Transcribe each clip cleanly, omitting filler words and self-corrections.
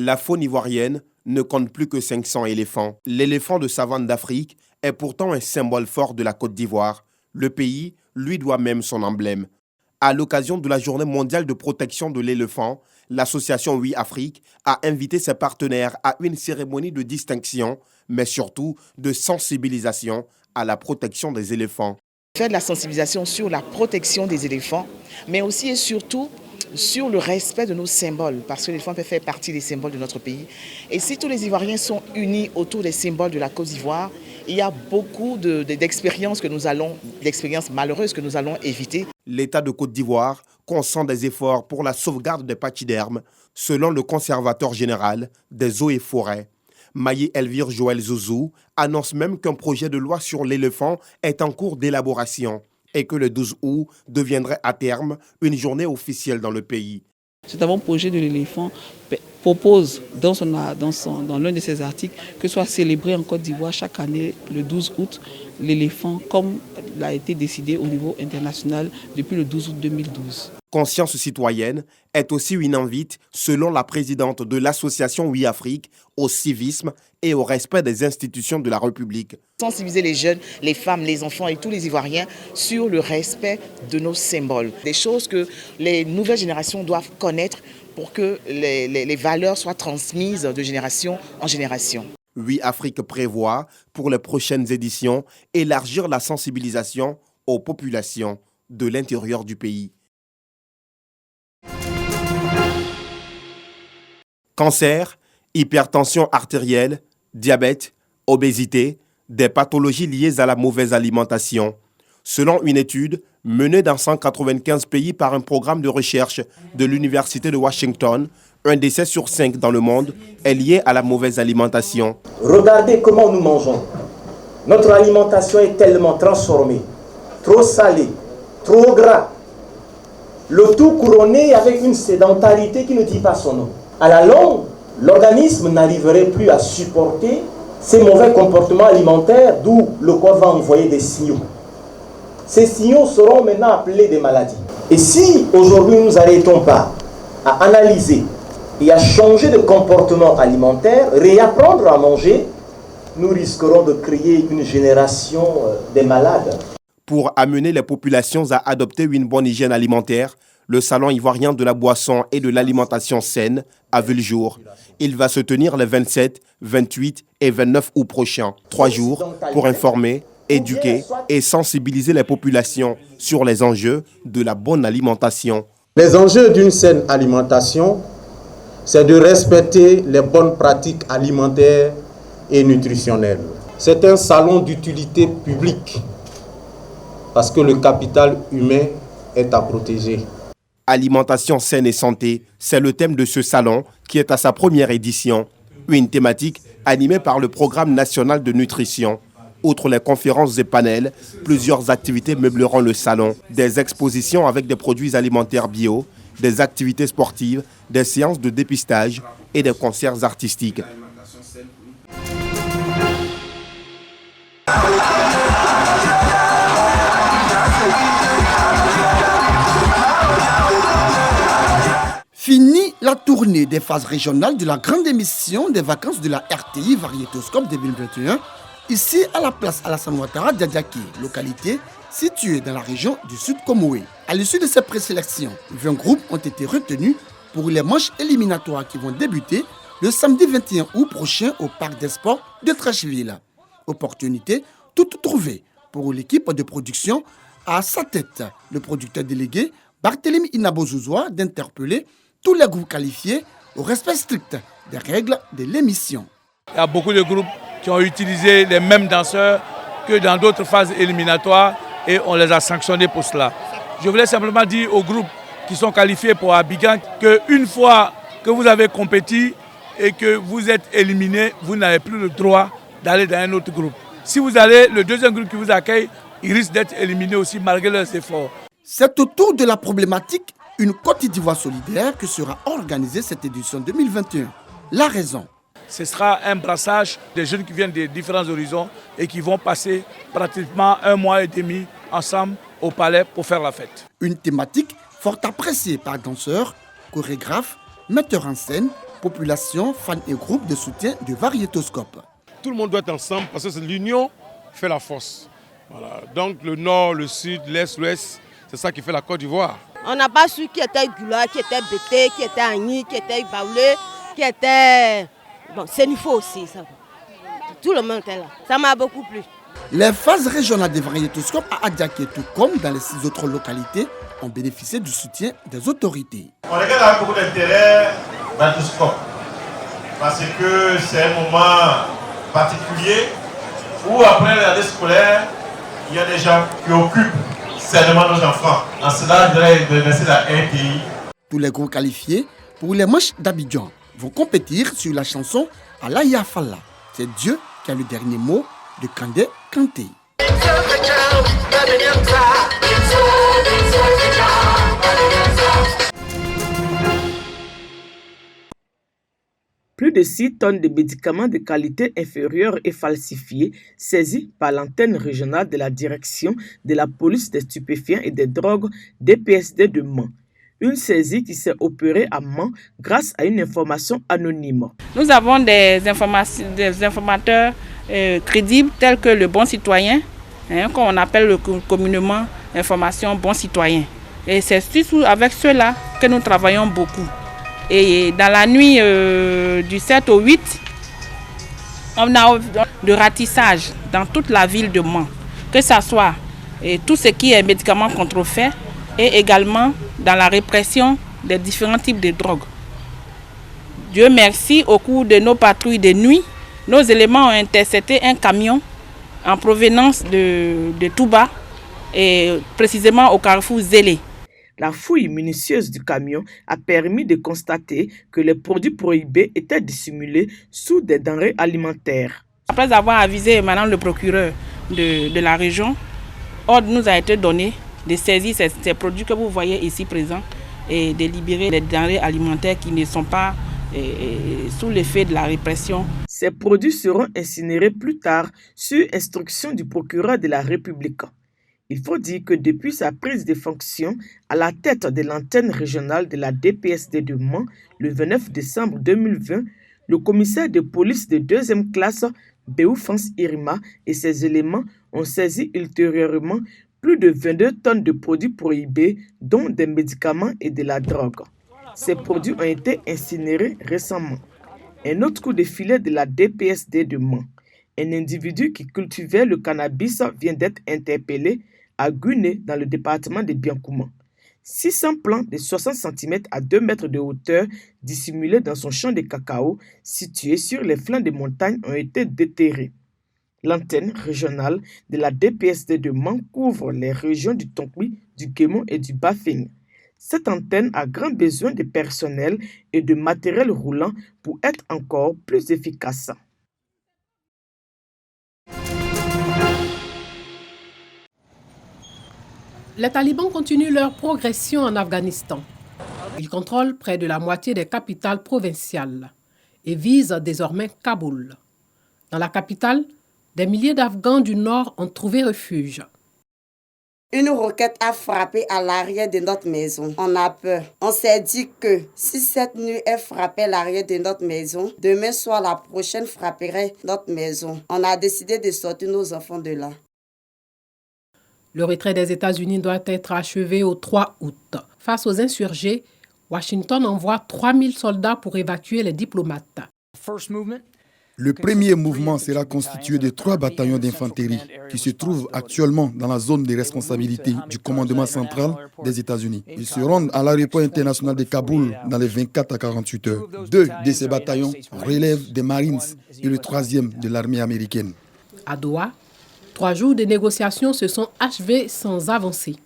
La faune ivoirienne ne compte plus que 500 éléphants. L'éléphant de savane d'Afrique est pourtant un symbole fort de la Côte d'Ivoire. Le pays lui doit même son emblème. À l'occasion de la Journée mondiale de protection de l'éléphant, l'association Oui Afrique a invité ses partenaires à une cérémonie de distinction, mais surtout de sensibilisation à la protection des éléphants. Faire de la sensibilisation sur la protection des éléphants, mais aussi et surtout sur le respect de nos symboles, parce que l'éléphant peut faire partie des symboles de notre pays. Et si tous les Ivoiriens sont unis autour des symboles de la Côte d'Ivoire, il y a beaucoup d'expériences malheureuses que nous allons éviter. L'État de Côte d'Ivoire consent des efforts pour la sauvegarde des pachydermes, selon le conservateur général des eaux et forêts. Maïe Elvire Joël Zouzou annonce même qu'un projet de loi sur l'éléphant est en cours d'élaboration et que le 12 août deviendrait à terme une journée officielle dans le pays. Cet avant-projet de l'éléphant propose dans l'un de ses articles que soit célébré en Côte d'Ivoire chaque année le 12 août l'éléphant comme il a été décidé au niveau international depuis le 12 août 2012. Conscience citoyenne est aussi une invite, selon la présidente de l'association Oui Afrique, au civisme et au respect des institutions de la République. Sensibiliser les jeunes, les femmes, les enfants et tous les Ivoiriens sur le respect de nos symboles. Des choses que les nouvelles générations doivent connaître pour que les valeurs soient transmises de génération en génération. Oui Afrique prévoit, pour les prochaines éditions, élargir la sensibilisation aux populations de l'intérieur du pays. Cancer, hypertension artérielle, diabète, obésité, des pathologies liées à la mauvaise alimentation. Selon une étude menée dans 195 pays par un programme de recherche de l'Université de Washington, un décès sur 5 dans le monde est lié à la mauvaise alimentation. Regardez comment nous mangeons. Notre alimentation est tellement transformée, trop salée, trop gras. Le tout couronné avec une sédentarité qui ne dit pas son nom. À la longue, l'organisme n'arriverait plus à supporter ces mauvais comportements alimentaires, d'où le corps va envoyer des signaux. Ces signaux seront maintenant appelés des maladies. Et si aujourd'hui nous n'arrêtons pas à analyser et à changer de comportement alimentaire, réapprendre à manger, nous risquerons de créer une génération des malades. Pour amener les populations à adopter une bonne hygiène alimentaire, le Salon ivoirien de la boisson et de l'alimentation saine a vu le jour. Il va se tenir les 27, 28 et 29 août prochains. 3 jours pour informer, éduquer et sensibiliser les populations sur les enjeux de la bonne alimentation. Les enjeux d'une saine alimentation, c'est de respecter les bonnes pratiques alimentaires et nutritionnelles. C'est un salon d'utilité publique parce que le capital humain est à protéger. Alimentation saine et santé, c'est le thème de ce salon qui est à sa première édition. Une thématique animée par le Programme national de nutrition. Outre les conférences et panels, plusieurs activités meubleront le salon. Des expositions avec des produits alimentaires bio, des activités sportives, des séances de dépistage et des concerts artistiques. Fini la tournée des phases régionales de la grande émission des vacances de la RTI Variétoscope 2021, ici à la place Alassane Ouattara d'Adiaké, localité située dans la région du Sud Comoé. À l'issue de ces présélections, 20 groupes ont été retenus pour les manches éliminatoires qui vont débuter le samedi 21 août prochain au Parc des Sports de Trècheville. Opportunité toute trouvée pour l'équipe de production à sa tête, le producteur délégué Barthélémy Inabo-Zouzoua d'interpeller tous les groupes qualifiés au respect strict des règles de l'émission. Il y a beaucoup de groupes qui ont utilisé les mêmes danseurs que dans d'autres phases éliminatoires et on les a sanctionnés pour cela. Je voulais simplement dire aux groupes qui sont qualifiés pour Abidjan qu'une fois que vous avez compétit et que vous êtes éliminé, vous n'avez plus le droit d'aller dans un autre groupe. Si vous allez, le deuxième groupe qui vous accueille, il risque d'être éliminé aussi malgré leurs efforts. C'est autour de la problématique une Côte d'Ivoire solidaire que sera organisée cette édition 2021. La raison. Ce sera un brassage des jeunes qui viennent des différents horizons et qui vont passer pratiquement 1 mois et demi ensemble au palais pour faire la fête. Une thématique fort appréciée par danseurs, chorégraphes, metteurs en scène, population, fans et groupes de soutien de Variétoscope. Tout le monde doit être ensemble parce que l'union fait la force. Voilà. Donc le nord, le sud, l'est, l'ouest, c'est ça qui fait la Côte d'Ivoire. On n'a pas su qui était Gula, qui était Bété, qui était Agni, qui était Baoulé, qui était... Bon, Sénifo aussi. Ça. Tout le monde était là. Ça m'a beaucoup plu. Les phases régionales des Variétoscopes à Adiaké, tout comme dans les 6 autres localités, ont bénéficié du soutien des autorités. On regarde avec beaucoup d'intérêt Variétoscope parce que c'est un moment particulier où après l'année scolaire, il y a des gens qui occupent seulement nos enfants. En cela, je voudrais remercier la RTI. Tous les groupes qualifiés pour les manches d'Abidjan vont compétir sur la chanson Alaya Falla. C'est Dieu qui a le dernier mot de Kandé Kanté. Plus de 6 tonnes de médicaments de qualité inférieure et falsifiés saisis par l'antenne régionale de la direction de la police des stupéfiants et des drogues DPSD de Mans. Une saisie qui s'est opérée à Mans grâce à une information anonyme. Nous avons des informateurs crédibles tels que le Bon Citoyen, qu'on appelle communément information Bon Citoyen. Et c'est surtout avec ceux-là que nous travaillons beaucoup. Et dans la nuit du 7 au 8, on a de ratissage dans toute la ville de Mans, que ce soit tout ce qui est médicaments contrefaits et également dans la répression des différents types de drogues. Dieu merci, au cours de nos patrouilles de nuit, nos éléments ont intercepté un camion en provenance de Touba et précisément au carrefour Zélé. La fouille minutieuse du camion a permis de constater que les produits prohibés étaient dissimulés sous des denrées alimentaires. Après avoir avisé madame le procureur de la région, ordre nous a été donné de saisir ces produits que vous voyez ici présents et de libérer les denrées alimentaires qui ne sont pas sous l'effet de la répression. Ces produits seront incinérés plus tard sur instruction du procureur de la République. Il faut dire que depuis sa prise de fonction à la tête de l'antenne régionale de la DPSD de Mans le 29 décembre 2020, le commissaire de police de 2e classe, Béoufans Irima, et ses éléments ont saisi ultérieurement plus de 22 tonnes de produits prohibés, dont des médicaments et de la drogue. Ces produits ont été incinérés récemment. Un autre coup de filet de la DPSD de Mans. Un individu qui cultivait le cannabis vient d'être interpellé à Guné, dans le département de Biancouma. 600 plants de 60 cm à 2 mètres de hauteur dissimulés dans son champ de cacao situé sur les flancs des montagnes ont été déterrés. L'antenne régionale de la DPSD de Mans couvre les régions du Tonkwi, du Guémon et du Bafing. Cette antenne a grand besoin de personnel et de matériel roulant pour être encore plus efficace. Les talibans continuent leur progression en Afghanistan. Ils contrôlent près de la moitié des capitales provinciales et visent désormais Kaboul. Dans la capitale, des milliers d'Afghans du Nord ont trouvé refuge. Une roquette a frappé à l'arrière de notre maison. On a peur. On s'est dit que si cette nuit elle frappait l'arrière de notre maison, demain soir la prochaine frapperait notre maison. On a décidé de sortir nos enfants de là. Le retrait des États-Unis doit être achevé au 3 août. Face aux insurgés, Washington envoie 3000 soldats pour évacuer les diplomates. Le premier mouvement sera constitué de 3 bataillons d'infanterie qui se trouvent actuellement dans la zone de responsabilité du commandement central des États-Unis. Ils se rendent à l'aéroport international de Kaboul dans les 24 à 48 heures. 2 de ces bataillons relèvent des Marines et le 3e de l'armée américaine. À Doha, 3 jours de négociations se sont achevés sans avancée.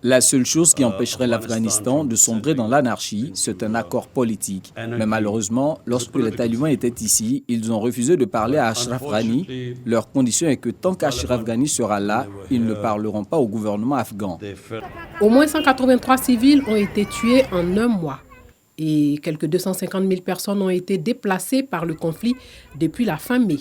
La seule chose qui empêcherait l'Afghanistan de sombrer dans l'anarchie, c'est un accord politique. Mais malheureusement, lorsque les talibans étaient ici, ils ont refusé de parler à Ashraf Ghani. Leur condition est que tant qu'Ashraf Ghani sera là, ils ne parleront pas au gouvernement afghan. Au moins 183 civils ont été tués en un mois. Et quelques 250 000 personnes ont été déplacées par le conflit depuis la fin mai.